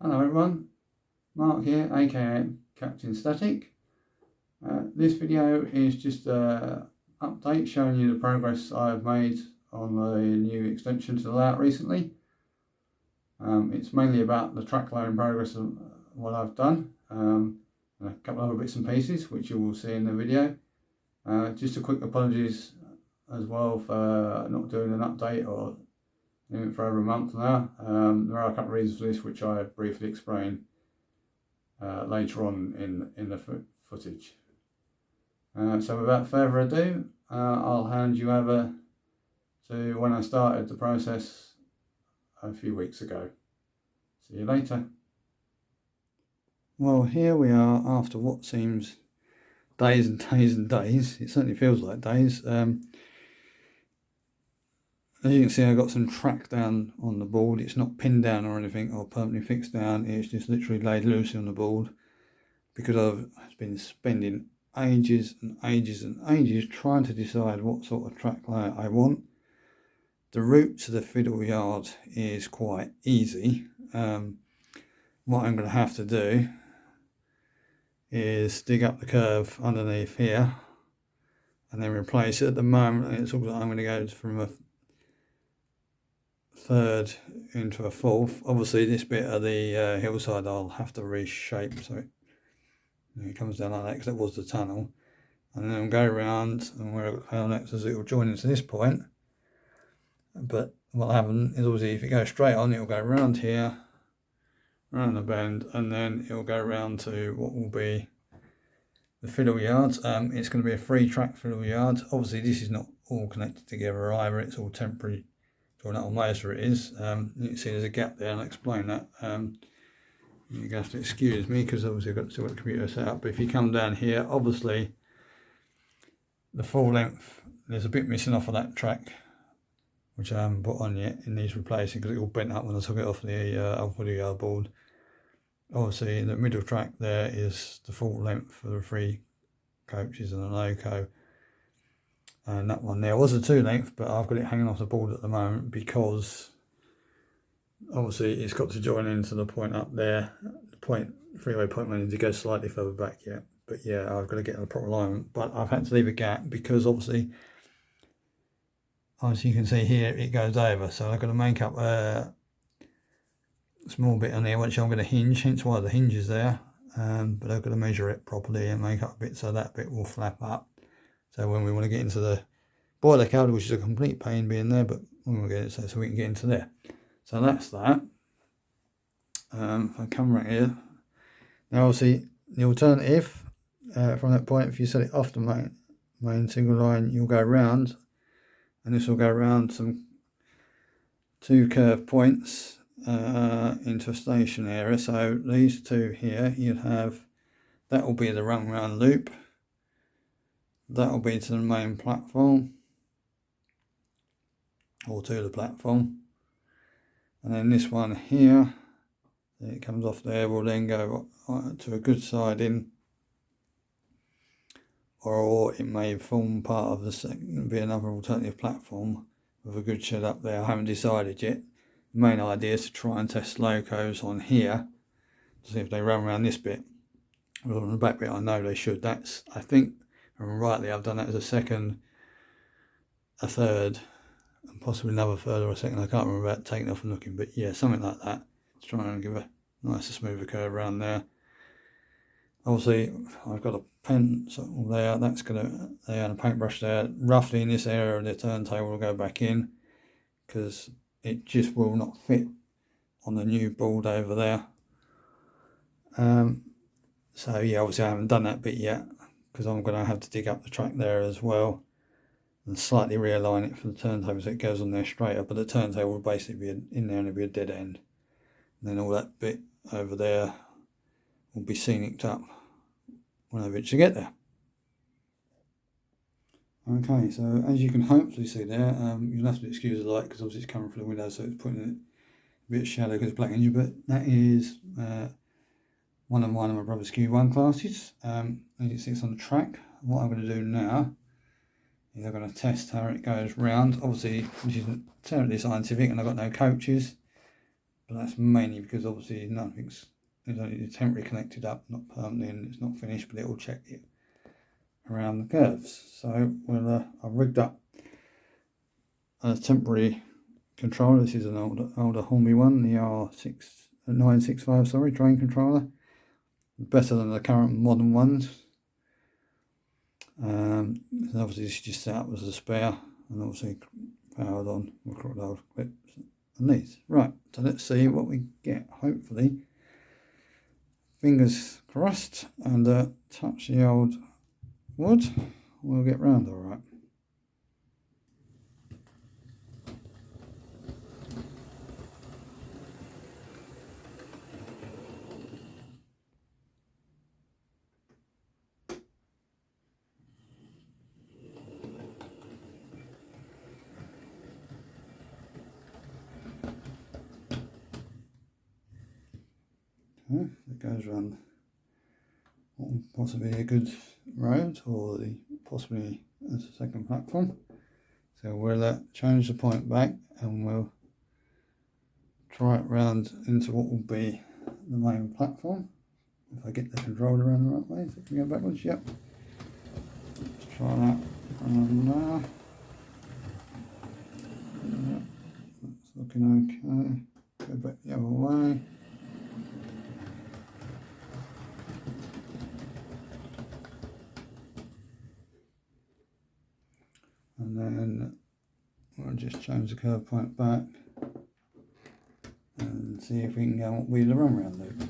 Hello everyone, Mark here, aka Captain Static. This video is just an update showing you the progress I've made on the new extension to the layout recently. It's mainly about the track loading progress of what I've done, and a couple of other bits and pieces which you will see in the video. Just a quick apologies as well for not doing an update or for over a month now. There are a couple of reasons for this which I briefly explain later on in the footage. So without further ado, I'll hand you over to when I started the process a few weeks ago. See you later. Well, here we are after what seems days and days and days. It certainly feels like days. As you can see, I've got some track down on the board. It's not pinned down or anything or permanently fixed down. It's just literally laid loosely on the board because I've been spending ages and ages and ages trying to decide what sort of track layout I want. The route to the fiddle yard is quite easy. What I'm going to have to do is dig up the curve underneath here and then replace it. At the moment, it's all that I'm going to go from a third into a fourth. Obviously this bit of the hillside I'll have to reshape so it comes down like that because that was the tunnel, and then I'll go around and where I've got the next as it will join into this point. But what happens is obviously if it goes straight on, it'll go around here, around the bend, and then it'll go around to what will be the fiddle yards. It's going to be a 3-track fiddle yard. Obviously this is not all connected together either, it's all temporary. Or most of it is. You can see there's a gap there, and I'll explain that. You're going to have to excuse me because obviously I've still got the computer set up. But if you come down here, obviously the full length, there's a bit missing off of that track, which I haven't put on yet. It needs replacing because it all bent up when I took it off the old fiddle yard board. Obviously, the middle track there is the full length for the 3 coaches and an loco. And that one there was a 2-length, but I've got it hanging off the board at the moment because obviously it's got to join into the point up there. The freeway point went to go slightly further back yet. But yeah, I've got to get the proper alignment. But I've had to leave a gap because obviously, as you can see here, it goes over. So I've got to make up a small bit on there, which I'm going to hinge, hence why the hinge is there. But I've got to measure it properly and make up a bit so that bit will flap up. So when we want to get into the boiler cavity, which is a complete pain being there, but when we get it so we can get into there. So that's that. If I come right here, now obviously the alternative from that point, if you set it off the main single line, you'll go round, and this will go round some 2 curved points into a station area. So these 2 here, you'd have that will be the run round loop. That will be to the main platform, or to the platform, and then this one here, it comes off there, will then go to a good siding, or it may form part of the second, be another alternative platform with a good shed up there. I haven't decided yet. The main idea is to try and test locos on here to see if they run around this bit. Well, on the back bit I know they should. That's, I think, and rightly, I've done that as a second, a third, and possibly another third or a second. I can't remember about taking off and looking, but yeah, something like that. Just trying to give a nicer, smoother curve around there. Obviously, I've got a pencil there. That's gonna and a paintbrush there. Roughly in this area of the turntable will go back in because it just will not fit on the new board over there. So yeah, obviously I haven't done that bit yet, because I'm going to have to dig up the track there as well and slightly realign it for the turntable so it goes on there straighter, but the turntable will basically be in there and it'll be a dead end. And then all that bit over there will be scenicked up when I eventually get there. Okay, so as you can hopefully see there, you'll have to excuse the light because obviously it's coming through the window, so it's putting it a bit of shadow because it's black engine, but that is one of my brother's Q1 classes. As you can see, it's on the track. What I'm going to do now is I'm going to test how it goes round. Obviously, which isn't terribly scientific, and I've got no coaches. but that's mainly because obviously nothing's, it's only temporarily connected up, not permanently, and it's not finished, but it will check it around the curves. So I've rigged up a temporary controller. This is an older Hornby one, the R965, sorry, drain controller. Better than the current modern ones. And obviously this is just set up as a spare, and obviously powered on with crocodile clips and these. Right, so let's see what we get. Hopefully, fingers crossed, and touch the old wood, we'll get round all right. Okay, it goes around what will possibly be a good road, or possibly as a second platform. So we'll change the point back, and we'll try it round into what will be the main platform. If I get the controller around the right way, so it can go backwards. Yep. Let's try that around now. Yep. That's looking okay. Go back the other way. And then we'll just change the curve point back and see if we can go what wheel run round loop.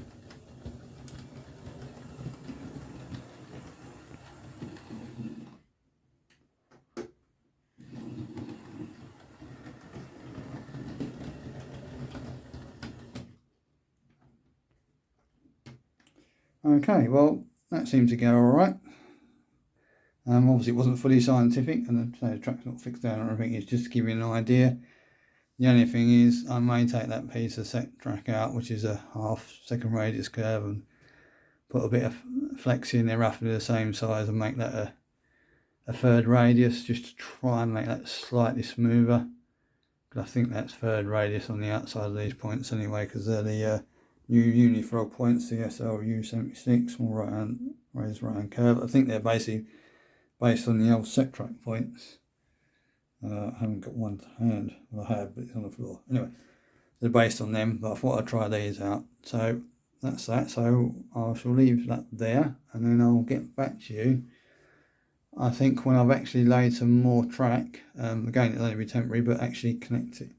Okay, well that seemed to go alright. Obviously it wasn't fully scientific, and the track's not fixed down or anything, it's just to give you an idea. The only thing is I may take that piece of set track out, which is a half-second radius curve, and put a bit of flex in there roughly the same size, and make that a third radius, just to try and make that slightly smoother. Because I think that's third radius on the outside of these points anyway, because they're the new Unifrog points, the SLU76, or right-hand raised right-hand curve. I think they're basically based on the old set track points. I haven't got one to hand. Well, I have, but it's on the floor. Anyway, they're based on them, but I thought I'd try these out. So that's that. So I shall leave that there, and then I'll get back to you. I think when I've actually laid some more track, again it'll only be temporary, but actually connect it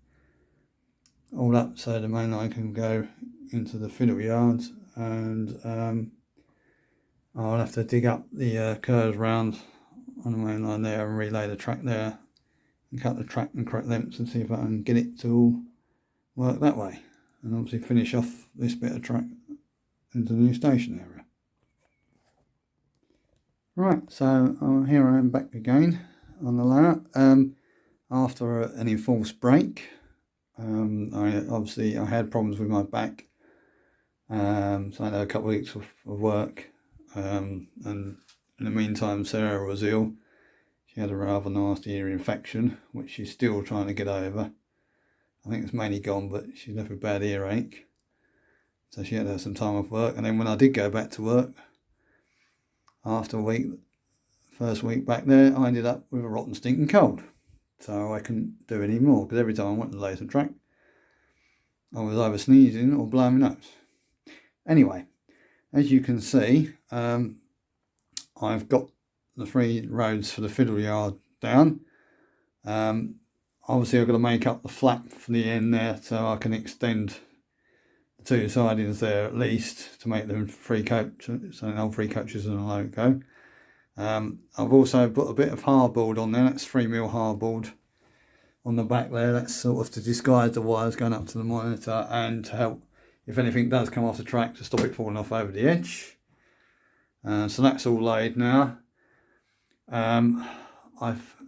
all up so the main line can go into the fiddle yards, and I'll have to dig up the curves round on the main line there and relay the track there, and cut the track and correct lengths, and see if I can get it to all work that way, and obviously finish off this bit of track into the new station area. Right, so here I am back again on the layout after an enforced break. I had problems with my back, so I had a couple of weeks of work, and in the meantime Sarah was ill. She had a rather nasty ear infection, which she's still trying to get over. I think it's mainly gone, but she left with bad earache, so she had to have some time off work. And then when I did go back to work, after first week back there, I ended up with a rotten stinking cold. So I couldn't do any more, because every time I went to lay some track, I was either sneezing or blowing my nose. Anyway, as you can see, I've got the 3 roads for the fiddle yard down. Obviously I've got to make up the flap for the end there, so I can extend the 2 sidings there at least to make them 3 coaches, so no 3 coaches and a loco. I've also put a bit of hardboard on there. That's 3mm hardboard on the back there. That's sort of to disguise the wires going up to the monitor, and to help if anything does come off the track, to stop it falling off over the edge. So that's all laid now. And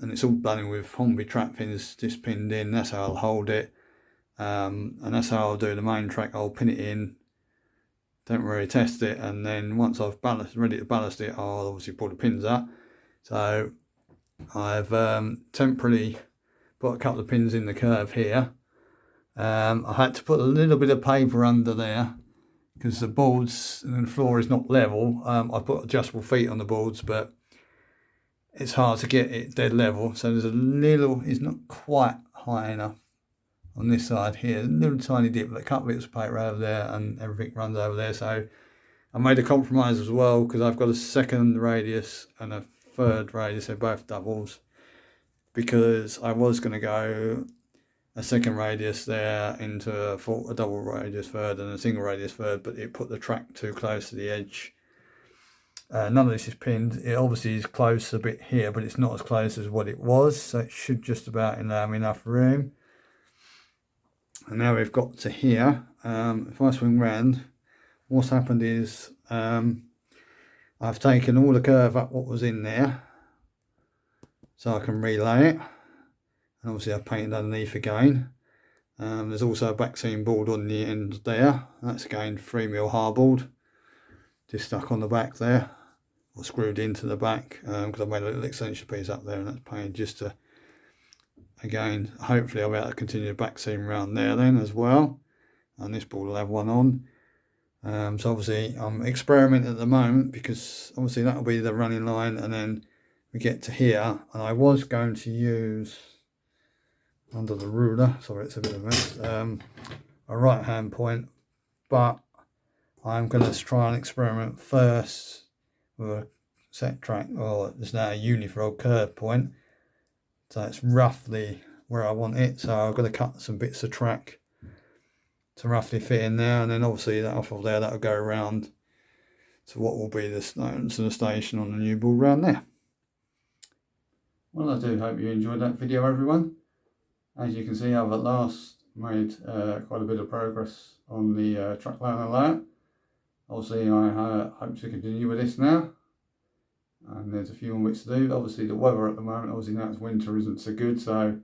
it's all done with Hornby trap pins just pinned in. That's how I'll hold it, and that's how I'll do the main track. I'll pin it in, don't really test it, and then once I've ready to ballast it, I'll obviously pull the pins out. So I've temporarily put a couple of pins in the curve here, I had to put a little bit of paper under there because the boards and the floor is not level. I put adjustable feet on the boards, but it's hard to get it dead level. So there's a little, it's not quite high enough on this side here. A little tiny dip, but a couple bits of paper over there and everything runs over there. So I made a compromise as well because I've got a second radius and a third radius. They're both doubles because I was going to go a second radius there into a double radius third and a single radius third, but it put the track too close to the edge. None of this is pinned. It obviously is close a bit here, but it's not as close as what it was, so it should just about allow me enough room. And now we've got to here. If I swing round, what's happened is I've taken all the curve up what was in there so I can relay it. And obviously I've painted underneath again. There's also a back seam board on the end there. That's again 3mm hardboard, just stuck on the back there, or screwed into the back, because I've made a little extension piece up there, and that's painted just to, again, hopefully I'll be able to continue the back seam around there then as well. And this board will have one on. So obviously I'm experimenting at the moment because obviously that'll be the running line, and then we get to here, and I was going to use under the ruler, sorry it's a bit of a mess, a right hand point, but I'm going to try and experiment first with a set track, or there's now a unifold curve point, so it's roughly where I want it. So I've got to cut some bits of track to roughly fit in there, and then obviously that off of there that'll go around to what will be the stones and the station on the new board round there. Well, I do hope you enjoyed that video, everyone. As you can see, I've at last made quite a bit of progress on the track line layout. Obviously I hope to continue with this now, and there's a few more bits to do. Obviously the weather at the moment, obviously now it's winter, isn't so good, so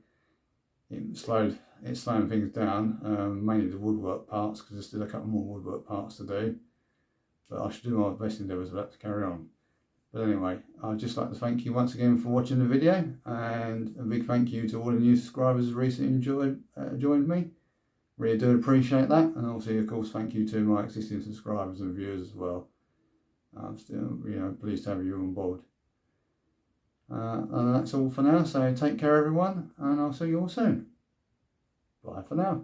it's slowing things down, mainly the woodwork parts, because there's still a couple more woodwork parts to do, but I should do my best endeavours for that to carry on. But anyway, I'd just like to thank you once again for watching the video, and a big thank you to all the new subscribers who recently joined me. Really do appreciate that, and obviously of course thank you to my existing subscribers and viewers as well. I'm still pleased to have you on board. And that's all for now, so take care everyone, and I'll see you all soon. Bye for now.